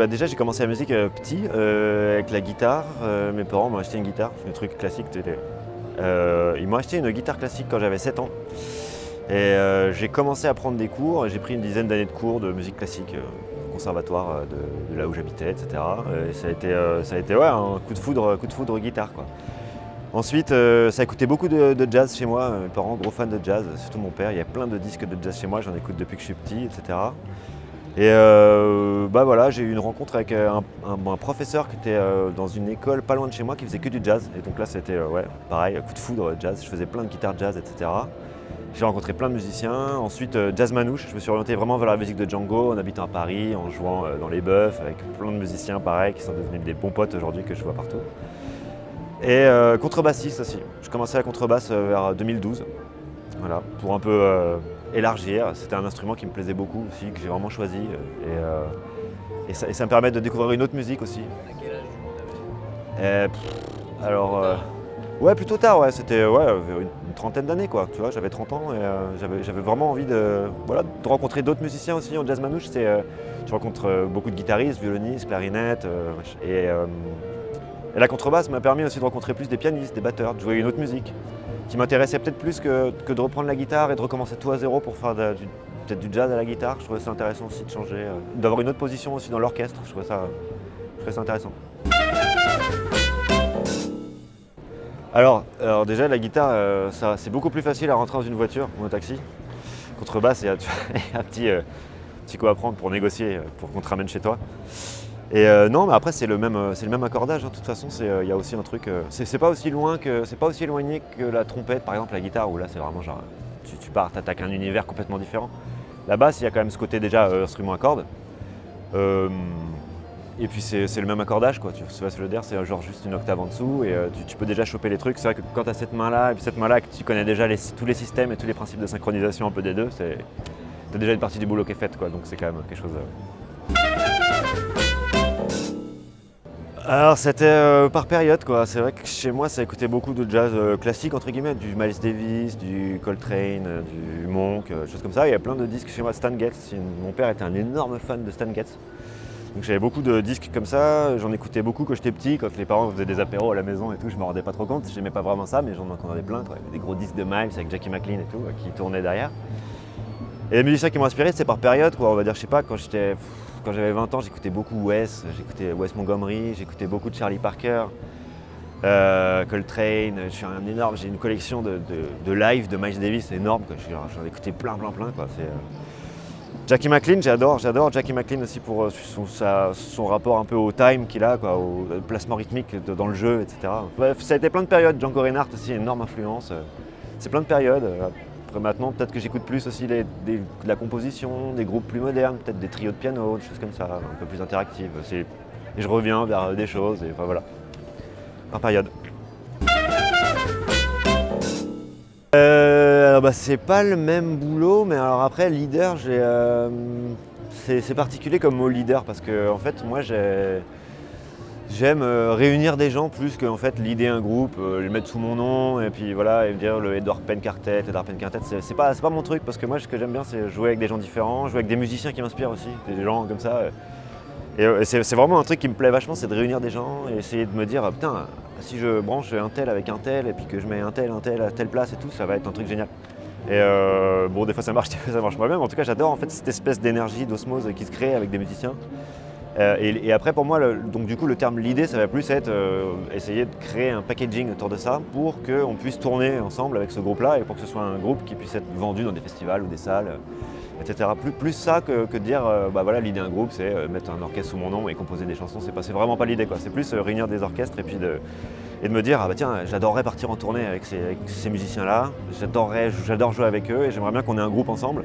Déjà j'ai commencé la musique petit, avec la guitare. Mes parents m'ont acheté une guitare, un truc classique. Ils m'ont acheté une guitare classique quand j'avais 7 ans. Et j'ai commencé à prendre des cours, j'ai pris une dizaine d'années de cours de musique classique au conservatoire de là où j'habitais, etc. Et ça a été ouais, un coup de foudre guitare, quoi. Ensuite, ça écoutait beaucoup de jazz chez moi, mes parents gros fans de jazz, surtout mon père, il y a plein de disques de jazz chez moi, j'en écoute depuis que je suis petit, etc. Et voilà, j'ai eu une rencontre avec un professeur qui était dans une école pas loin de chez moi qui faisait que du jazz. Et donc là c'était ouais, pareil, coup de foudre jazz, je faisais plein de guitares jazz, etc. J'ai rencontré plein de musiciens. Ensuite jazz manouche, je me suis orienté vraiment vers la musique de Django en habitant à Paris, en jouant dans les bœufs avec plein de musiciens pareil qui sont devenus des bons potes aujourd'hui que je vois partout. Et contrebassiste aussi. Je commençais la contrebasse vers 2012. Voilà, pour un peu élargir. C'était un instrument qui me plaisait beaucoup aussi, que j'ai vraiment choisi. Et ça me permet de découvrir une autre musique aussi. À quel âge Alors, ouais, plutôt tard, ouais. C'était ouais, une trentaine d'années, quoi. Tu vois, j'avais 30 ans et j'avais vraiment envie voilà, de rencontrer d'autres musiciens aussi en jazz manouche. Tu rencontres beaucoup de guitaristes, violonistes, clarinettes. Et la contrebasse m'a permis aussi de rencontrer plus des pianistes, des batteurs, de jouer une autre musique qui m'intéressait peut-être plus que de reprendre la guitare et de recommencer tout à zéro pour faire peut-être du jazz à la guitare. Je trouvais ça intéressant aussi de changer, d'avoir une autre position aussi dans l'orchestre. Je trouvais ça intéressant. Alors déjà la guitare, c'est beaucoup plus facile à rentrer dans une voiture ou un taxi. Contrebasse, il y a un petit coup à prendre pour négocier, pour qu'on te ramène chez toi. Et non, mais après c'est le même accordage. Hein. De toute façon, il y a aussi un truc. C'est pas aussi éloigné que la trompette, par exemple la guitare, où là c'est vraiment genre tu pars, t'attaques un univers complètement différent. La basse, il y a quand même ce côté déjà instrument à cordes. Et puis c'est le même accordage, quoi. Tu vois ce que je veux dire, c'est genre juste une octave en dessous et tu peux déjà choper les trucs. C'est vrai que quand tu as cette main-là et puis cette main-là, que tu connais déjà tous les systèmes et tous les principes de synchronisation un peu des deux, t'as déjà une partie du boulot qui est faite, quoi. Donc c'est quand même quelque chose. Alors c'était par période, quoi. C'est vrai que chez moi ça écoutait beaucoup de jazz classique entre guillemets, du Miles Davis, du Coltrane, du Monk, choses comme ça. Il y a plein de disques chez moi, Stan Getz. Mon père était un énorme fan de Stan Getz. Donc j'avais beaucoup de disques comme ça, j'en écoutais beaucoup quand j'étais petit, quand les parents faisaient des apéros à la maison et tout, je me rendais pas trop compte, j'aimais pas vraiment ça, mais j'en entendais plein, quoi. Il y avait des gros disques de Miles avec Jackie McLean et tout, qui tournaient derrière. Et les musiciens qui m'ont inspiré, c'est par période, quoi. On va dire, je sais pas, quand j'avais 20 ans, j'écoutais beaucoup j'écoutais Wes Montgomery, j'écoutais beaucoup de Charlie Parker, Coltrane. J'ai une collection de live de Miles Davis énorme, quoi. J'en ai écouté plein, quoi. Jackie McLean, j'adore Jackie McLean aussi pour son rapport un peu au time qu'il a, quoi, au placement rythmique dans le jeu, etc. Bref, ça a été plein de périodes. Django Reinhardt aussi, énorme influence. C'est plein de périodes. Après maintenant, peut-être que j'écoute plus aussi de la composition, des groupes plus modernes, peut-être des trios de piano, des choses comme ça, un peu plus interactives. Et je reviens vers des choses, et enfin voilà, par période. C'est pas le même boulot, mais alors après, leader, c'est particulier comme mot leader, parce que en fait, moi j'aime réunir des gens plus que en fait leader un groupe, le mettre sous mon nom et puis voilà et me dire le Edward Penn Quartet, c'est pas mon truc, parce que moi ce que j'aime bien c'est jouer avec des gens différents, jouer avec des musiciens qui m'inspirent aussi, des gens comme ça. Et c'est vraiment un truc qui me plaît vachement, c'est de réunir des gens et essayer de me dire putain, si je branche un tel avec un tel et puis que je mets un tel à telle place et tout, ça va être un truc génial. Et bon, des fois ça marche, des fois ça marche pas bien, mais en tout cas j'adore en fait cette espèce d'énergie, d'osmose qui se crée avec des musiciens. Et après pour moi, donc du coup le terme leader, ça va plus être essayer de créer un packaging autour de ça pour qu'on puisse tourner ensemble avec ce groupe-là et pour que ce soit un groupe qui puisse être vendu dans des festivals ou des salles, etc. Plus ça que de dire voilà, leader un groupe, c'est mettre un orchestre sous mon nom et composer des chansons, c'est vraiment pas l'idée, quoi. C'est plus réunir des orchestres et puis de me dire tiens, j'adorerais partir en tournée avec ces musiciens-là, j'adore jouer avec eux et j'aimerais bien qu'on ait un groupe ensemble.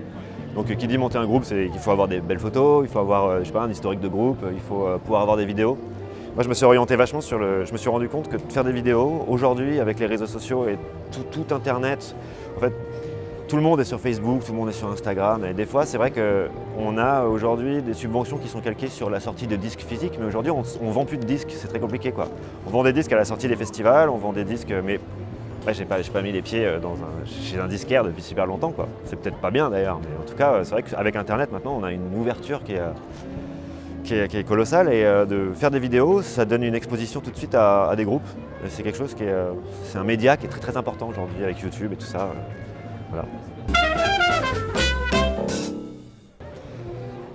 Donc qui dit monter un groupe, c'est qu'il faut avoir des belles photos, il faut avoir je sais pas, un historique de groupe, il faut pouvoir avoir des vidéos. Moi je me suis orienté vachement je me suis rendu compte que de faire des vidéos, aujourd'hui avec les réseaux sociaux et tout internet, en fait tout le monde est sur Facebook, tout le monde est sur Instagram, et des fois c'est vrai qu'on a aujourd'hui des subventions qui sont calquées sur la sortie de disques physiques, mais aujourd'hui on vend plus de disques, c'est très compliqué, quoi. On vend des disques à la sortie des festivals, on vend des disques, mais ouais, j'ai pas mis les pieds chez un disquaire depuis super longtemps, quoi. C'est peut-être pas bien d'ailleurs, mais en tout cas c'est vrai qu'avec internet maintenant on a une ouverture qui est colossal et de faire des vidéos, ça donne une exposition tout de suite à des groupes. C'est quelque chose qui est, c'est un média qui est très très important aujourd'hui avec YouTube et tout ça. Voilà.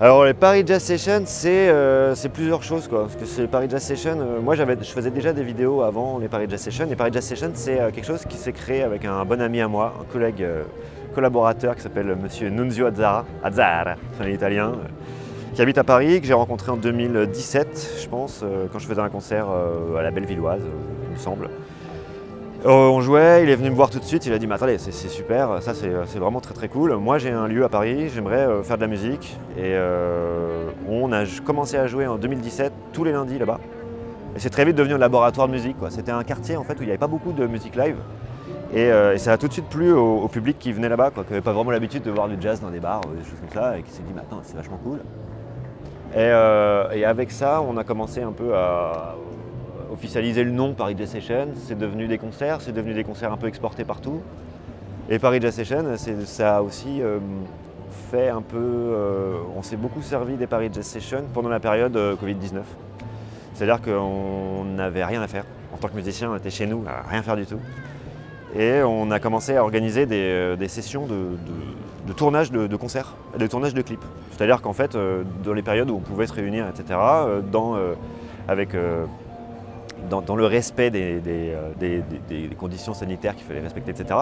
Alors les Paris Jazz Sessions, c'est plusieurs choses quoi. Parce que c'est Paris Jazz Sessions, moi je faisais déjà des vidéos avant les Paris Jazz Sessions. Les Paris Jazz Sessions, c'est quelque chose qui s'est créé avec un bon ami à moi, un collègue collaborateur qui s'appelle Monsieur Nunzio Azzara, c'est un italien, qui habite à Paris, que j'ai rencontré en 2017, je pense, quand je faisais un concert à la Bellevilloise, il me semble. On jouait, il est venu me voir tout de suite, il a dit mais attendez, c'est super, ça c'est vraiment très très cool. Moi j'ai un lieu à Paris, j'aimerais faire de la musique et on a commencé à jouer en 2017 tous les lundis là-bas. Et c'est très vite devenu un laboratoire de musique, quoi. C'était un quartier en fait où il n'y avait pas beaucoup de musique live et ça a tout de suite plu au public qui venait là-bas, quoi, qui n'avait pas vraiment l'habitude de voir du jazz dans des bars, des choses comme ça, et qui s'est dit mais attends c'est vachement cool. Et avec ça on a commencé un peu à officialiser le nom Paris Jazz Sessions, c'est devenu des concerts un peu exportés partout. Et Paris Jazz Sessions, ça a aussi fait un peu... on s'est beaucoup servi des Paris Jazz Sessions pendant la période Covid-19. C'est-à-dire qu'on n'avait rien à faire. En tant que musicien, on était chez nous, à rien faire du tout. Et on a commencé à organiser des sessions de tournage de concerts, de tournage de clips. C'est-à-dire qu'en fait, dans les périodes où on pouvait se réunir, etc., dans le respect des conditions sanitaires qu'il fallait respecter, etc.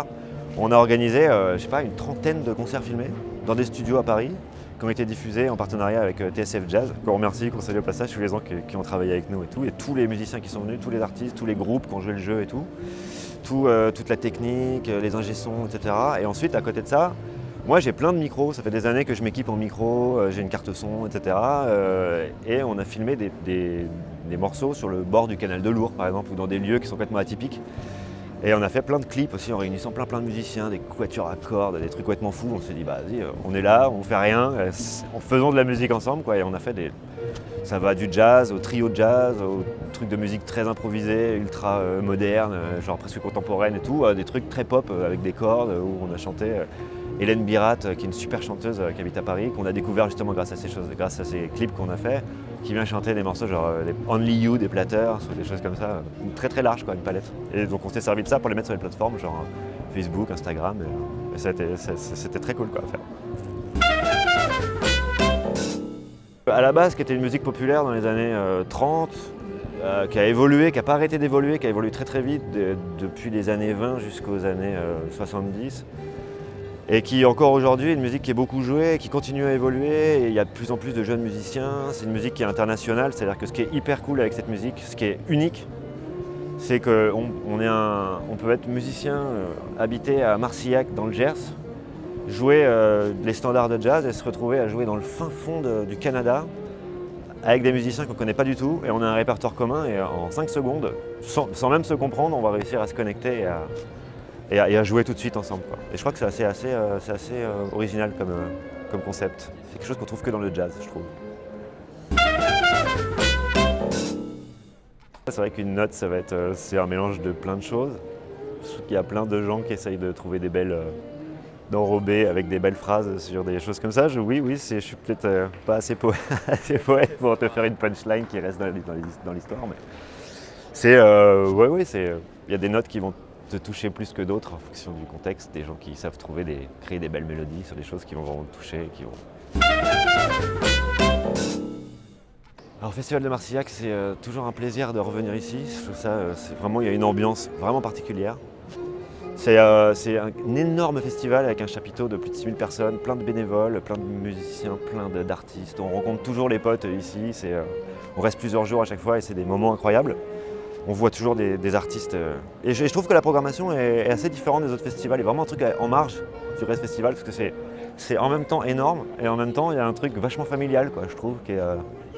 On a organisé, je sais pas, une trentaine de concerts filmés dans des studios à Paris qui ont été diffusés en partenariat avec TSF Jazz, qu'on remercie, qu'on salue au passage, tous les gens qui ont travaillé avec nous et tout, et tous les musiciens qui sont venus, tous les artistes, tous les groupes qui ont joué le jeu et tout, toute la technique, les ingé-sons, etc. Et ensuite, à côté de ça, moi j'ai plein de micros, ça fait des années que je m'équipe en micro, j'ai une carte son, etc. Et on a filmé des morceaux sur le bord du canal de Lourdes par exemple, ou dans des lieux qui sont complètement atypiques. Et on a fait plein de clips aussi en réunissant plein de musiciens, des quatuors à cordes, des trucs complètement fous. On s'est dit bah vas-y, on est là, on fait rien, en faisant de la musique ensemble quoi. Et on a fait ça va du jazz au trio de jazz, au trucs de musique très improvisés, ultra moderne, genre presque contemporaine et tout, des trucs très pop avec des cordes où on a chanté Hélène Birat, qui est une super chanteuse qui habite à Paris, qu'on a découvert justement grâce à ces clips qu'on a fait, qui vient chanter des morceaux genre les Only You des Platters ou des choses comme ça, très très large quoi, une palette. Et donc on s'est servi de ça pour les mettre sur les plateformes genre Facebook, Instagram, et c'était très cool quoi à faire. À la base, qui était une musique populaire dans les années 30, qui a évolué, qui n'a pas arrêté d'évoluer, qui a évolué très très vite depuis les années 20 jusqu'aux années 70. Et qui encore aujourd'hui est une musique qui est beaucoup jouée, et qui continue à évoluer, et il y a de plus en plus de jeunes musiciens. C'est une musique qui est internationale, c'est-à-dire que ce qui est hyper cool avec cette musique, ce qui est unique, c'est qu'on peut être musicien habité à Marcillac dans le Gers, jouer les standards de jazz et se retrouver à jouer dans le fin fond du Canada avec des musiciens qu'on ne connaît pas du tout, et on a un répertoire commun, et en 5 secondes, sans même se comprendre, on va réussir à se connecter et à jouer tout de suite ensemble, quoi. Et je crois que c'est assez original comme concept. C'est quelque chose qu'on trouve que dans le jazz, je trouve. C'est vrai qu'une note, c'est un mélange de plein de choses. Je trouve qu'il y a plein de gens qui essayent de trouver des belles d'enrober avec des belles phrases sur des choses comme ça. Oui, je suis peut-être pas assez poète pour te faire une punchline qui reste dans l'histoire, mais il y a des notes qui vont te toucher plus que d'autres en fonction du contexte, des gens qui savent créer des belles mélodies sur des choses qui vont vraiment te toucher. Alors Festival de Marcillac, c'est toujours un plaisir de revenir ici. Je trouve ça, il y a une ambiance vraiment particulière. C'est un énorme festival avec un chapiteau de plus de 6000 personnes, plein de bénévoles, plein de musiciens, plein d'artistes. On rencontre toujours les potes ici, on reste plusieurs jours à chaque fois et c'est des moments incroyables. On voit toujours des artistes. Et je trouve que la programmation est assez différente des autres festivals. Il y a vraiment un truc en marge du reste festival parce que c'est en même temps énorme et en même temps il y a un truc vachement familial, quoi, je trouve.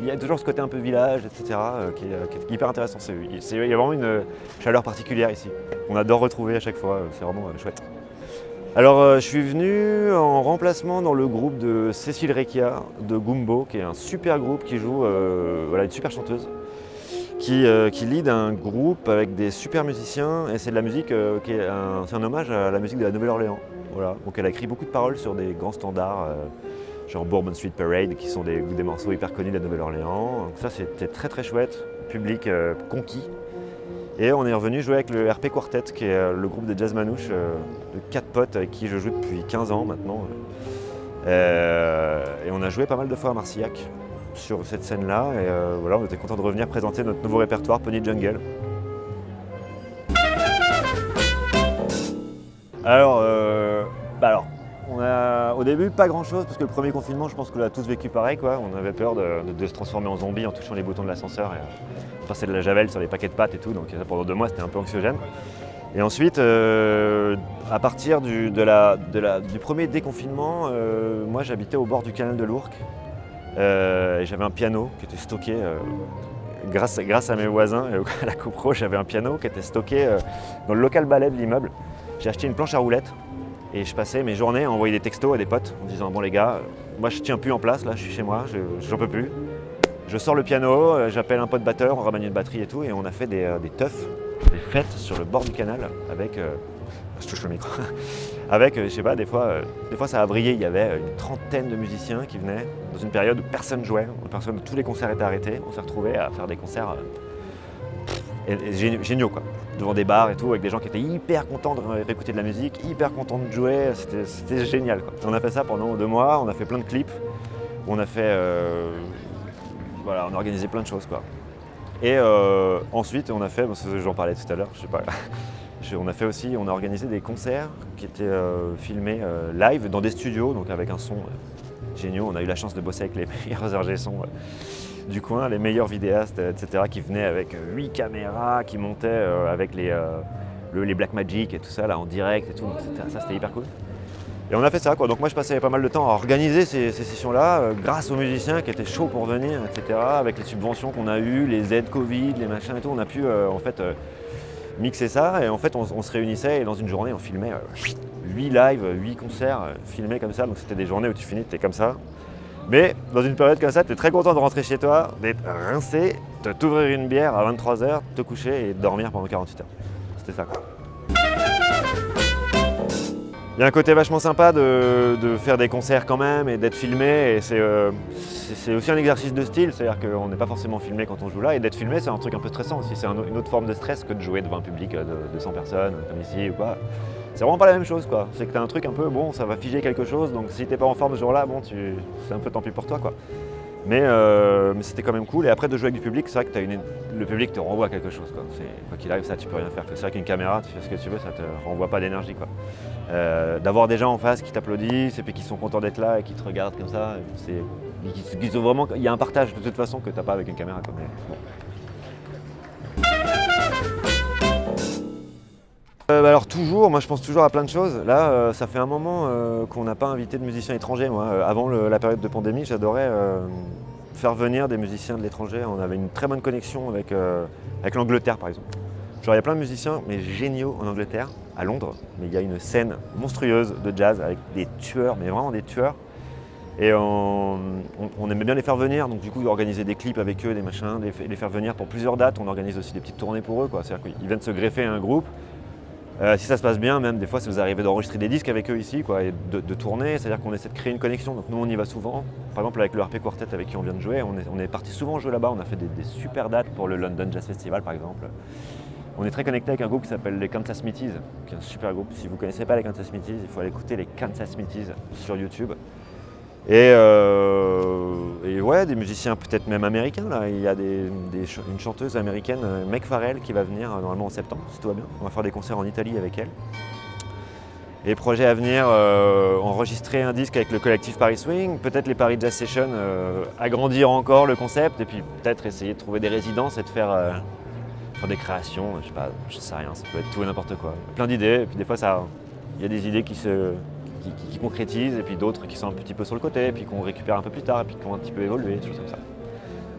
Il y a toujours ce côté un peu village, etc. qui est hyper intéressant. Il y a vraiment une chaleur particulière ici. On adore retrouver à chaque fois, c'est vraiment chouette. Alors je suis venu en remplacement dans le groupe de Cécile Recchia de Gumbo, qui est un super groupe qui joue, une super chanteuse. Qui lead un groupe avec des super musiciens, et c'est de la musique c'est un hommage à la musique de la Nouvelle-Orléans. Voilà. Donc elle a écrit beaucoup de paroles sur des grands standards, genre Bourbon Street Parade, qui sont des morceaux hyper connus de la Nouvelle-Orléans. Donc ça, c'était très très chouette, public conquis. Et on est revenu jouer avec le RP Quartet, qui est le groupe des jazz manouches de 4 potes avec qui je joue depuis 15 ans maintenant. Et on a joué pas mal de fois à Marcillac sur cette scène-là. Et voilà, on était content de revenir présenter notre nouveau répertoire Pony Jungle. Alors, on a au début pas grand-chose parce que le premier confinement, je pense qu'on l'a tous vécu pareil, quoi. On avait peur de se transformer en zombie en touchant les boutons de l'ascenseur et passer de la javel sur les paquets de pâtes et tout. Donc pendant 2 mois, c'était un peu anxiogène. Et ensuite, à partir du premier déconfinement, moi j'habitais au bord du canal de l'Ourcq. Et j'avais un piano qui était stocké, grâce à mes voisins et à la copro, j'avais un piano qui était stocké dans le local ballet de l'immeuble. J'ai acheté une planche à roulettes et je passais mes journées à envoyer des textos à des potes en disant bon les gars, moi je tiens plus en place, là je suis chez moi, j'en peux plus. Je sors le piano, j'appelle un pote batteur, on ramène une batterie et tout, et on a fait des teufs, des fêtes sur le bord du canal avec, je touche le micro, avec, je sais pas, des fois ça a brillé, il y avait une trentaine de musiciens qui venaient dans une période où personne jouait, tous les concerts étaient arrêtés, on s'est retrouvés à faire des concerts géniaux quoi, devant des bars et tout, avec des gens qui étaient hyper contents de réécouter de la musique, hyper contents de jouer, c'était génial quoi. On a fait ça pendant 2 mois, on a fait plein de clips, on a fait, voilà, on a organisé plein de choses quoi. Et ensuite on a fait, j'en parlais tout à l'heure, je sais pas, on a organisé des concerts qui étaient filmés live dans des studios, donc avec un son géniaux. On a eu la chance de bosser avec les meilleurs ingé son du coin, les meilleurs vidéastes, etc. qui venaient avec 8 caméras, qui montaient avec les Blackmagic et tout ça là en direct et tout. Donc ça c'était hyper cool. Et on a fait ça quoi. Donc moi je passais pas mal de temps à organiser ces sessions-là grâce aux musiciens qui étaient chauds pour venir, etc. Avec les subventions qu'on a eues, les aides Covid, les machins et tout, on a pu en fait mixer ça et en fait on se réunissait et dans une journée on filmait 8 lives, 8 concerts filmés comme ça. Donc c'était des journées où tu finis, t'es comme ça. Mais dans une période comme ça, tu es très content de rentrer chez toi, d'être rincé, de t'ouvrir une bière à 23h, te coucher et dormir pendant 48 heures. C'était ça quoi. Il y a un côté vachement sympa de faire des concerts quand même et d'être filmé. Et c'est aussi un exercice de style, c'est-à-dire qu'on n'est pas forcément filmé quand on joue là. Et d'être filmé, c'est un truc un peu stressant aussi. C'est une autre forme de stress que de jouer devant un public de 100 personnes, comme ici ou quoi. C'est vraiment pas la même chose quoi. C'est que t'as un truc un peu, bon, ça va figer quelque chose, donc si t'es pas en forme ce jour-là, bon, c'est un peu tant pis pour toi quoi. Mais c'était quand même cool. Et après de jouer avec du public, c'est vrai que le public te renvoie quelque chose quoi. Quoi qu'il arrive, ça tu peux rien faire. C'est vrai qu'une caméra, tu fais ce que tu veux, ça te renvoie pas d'énergie quoi. D'avoir des gens en face qui t'applaudissent et puis qui sont contents d'être là et qui te regardent comme ça, ils ont vraiment, il y a un partage de toute façon que t'as pas avec une caméra quoi. Mais, bon. Alors toujours, moi je pense toujours à plein de choses. Là, ça fait un moment qu'on n'a pas invité de musiciens étrangers. Moi, avant la période de pandémie, j'adorais faire venir des musiciens de l'étranger. On avait une très bonne connexion avec l'Angleterre par exemple. Genre il y a plein de musiciens mais géniaux en Angleterre, à Londres, mais il y a une scène monstrueuse de jazz avec des tueurs, mais vraiment des tueurs. Et on aimait bien les faire venir, donc du coup organiser des clips avec eux, des machins, les faire venir pour plusieurs dates. On organise aussi des petites tournées pour eux, quoi. C'est-à-dire qu'ils viennent se greffer à un groupe. Si ça se passe bien, même des fois, ça vous arrive d'enregistrer des disques avec eux ici, quoi, et de tourner, c'est-à-dire qu'on essaie de créer une connexion. Donc nous, on y va souvent. Par exemple, avec le RP Quartet avec qui on vient de jouer, on est parti souvent jouer là-bas. On a fait des super dates pour le London Jazz Festival, par exemple. On est très connecté avec un groupe qui s'appelle les Kansas Smithies, qui est un super groupe. Si vous ne connaissez pas les Kansas Smithies, il faut aller écouter les Kansas Smithies sur YouTube. Et ouais, des musiciens peut-être même américains. Là. Il y a une chanteuse américaine, Meg Farrell, qui va venir normalement en septembre, si tout va bien. On va faire des concerts en Italie avec elle. Et projet à venir, enregistrer un disque avec le collectif Paris Swing, peut-être les Paris Jazz Sessions, agrandir encore le concept et puis peut-être essayer de trouver des résidences et de faire des créations, je sais pas, je sais rien, ça peut être tout et n'importe quoi. Plein d'idées, et puis des fois il y a des idées qui concrétisent et puis d'autres qui sont un petit peu sur le côté, et puis qu'on récupère un peu plus tard, et puis qui ont un petit peu évolué, des choses comme ça.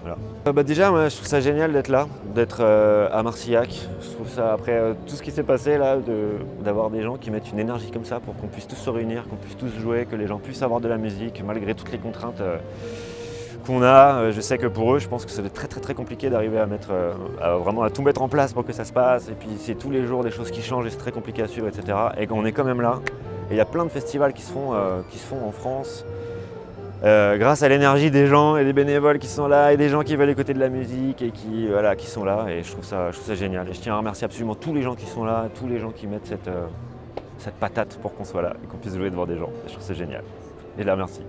Voilà. Déjà, moi, je trouve ça génial d'être là, d'être à Marcillac. Je trouve ça, après tout ce qui s'est passé là, d'avoir des gens qui mettent une énergie comme ça pour qu'on puisse tous se réunir, qu'on puisse tous jouer, que les gens puissent avoir de la musique, malgré toutes les contraintes qu'on a. Je sais que pour eux, je pense que ça va être très très très compliqué d'arriver à vraiment à tout mettre en place pour que ça se passe. Et puis c'est tous les jours des choses qui changent et c'est très compliqué à suivre, etc. Et qu'on est quand même là. Et il y a plein de festivals qui se font en France, grâce à l'énergie des gens et des bénévoles qui sont là et des gens qui veulent écouter de la musique et qui sont là. Et je trouve ça génial. Et je tiens à remercier absolument tous les gens qui sont là, tous les gens qui mettent cette patate pour qu'on soit là et qu'on puisse jouer devant des gens. Et je trouve ça génial. Et je les remercie.